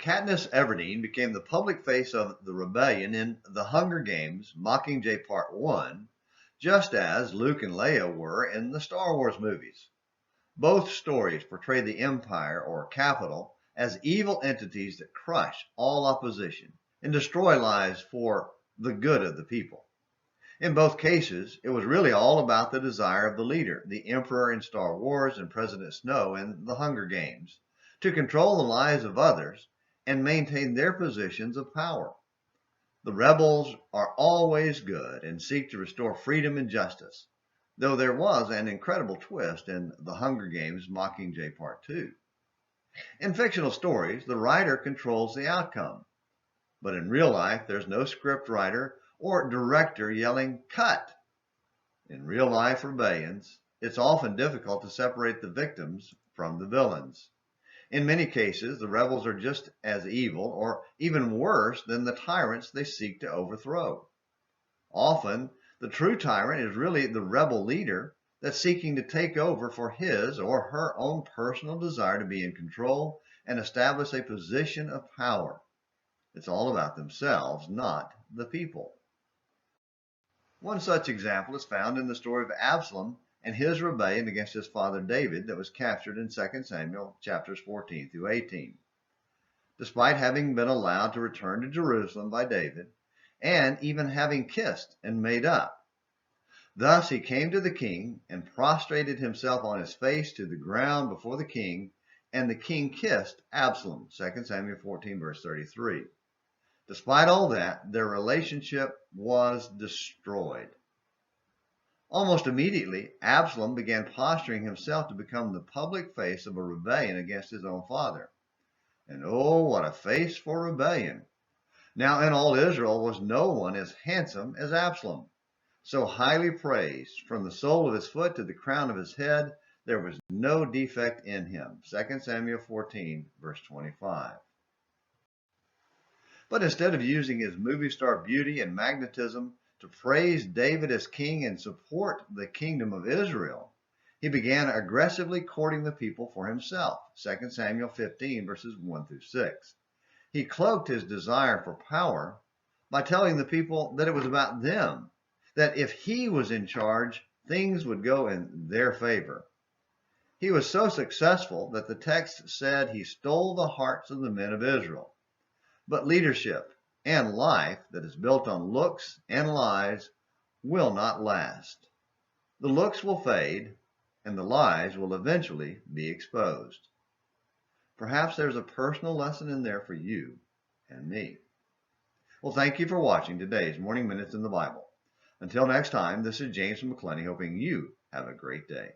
Katniss Everdeen became the public face of the rebellion in The Hunger Games Mockingjay Part 1, just as Luke and Leia were in the Star Wars movies. Both stories portray the Empire, or Capital, as evil entities that crush all opposition and destroy lives for the good of the people. In both cases, it was really all about the desire of the leader, the Emperor in Star Wars and President Snow in The Hunger Games, to control the lives of others and maintain their positions of power. The rebels are always good and seek to restore freedom and justice, though there was an incredible twist in The Hunger Games Mockingjay Part 2. In fictional stories, the writer controls the outcome, but in real life, there's no script writer or director yelling, "Cut!" In real life rebellions, it's often difficult to separate the victims from the villains. In many cases, the rebels are just as evil or even worse than the tyrants they seek to overthrow. Often, the true tyrant is really the rebel leader that's seeking to take over for his or her own personal desire to be in control and establish a position of power. It's all about themselves, not the people. One such example is found in the story of Absalom and his rebellion against his father David that was captured in 2 Samuel chapters 14 through 18. Despite having been allowed to return to Jerusalem by David, and even having kissed and made up, thus he came to the king and prostrated himself on his face to the ground before the king, and the king kissed Absalom, 2 Samuel 14 verse 33. Despite all that, their relationship was destroyed. Almost immediately, Absalom began posturing himself to become the public face of a rebellion against his own father. And oh, what a face for rebellion! Now in all Israel was no one as handsome as Absalom. So highly praised, from the sole of his foot to the crown of his head, there was no defect in him. 2 Samuel 14, verse 25. But instead of using his movie star beauty and magnetism to praise David as king and support the kingdom of Israel, he began aggressively courting the people for himself. 2 Samuel 15, verses 1 through 6. He cloaked his desire for power by telling the people that it was about them, that if he was in charge, things would go in their favor. He was so successful that the text said he stole the hearts of the men of Israel. But leadership and life that is built on looks and lies will not last. The looks will fade, and the lies will eventually be exposed. Perhaps there's a personal lesson in there for you and me. Well, thank you for watching today's Morning Minutes in the Bible. Until next time, this is James from McClenny, hoping you have a great day.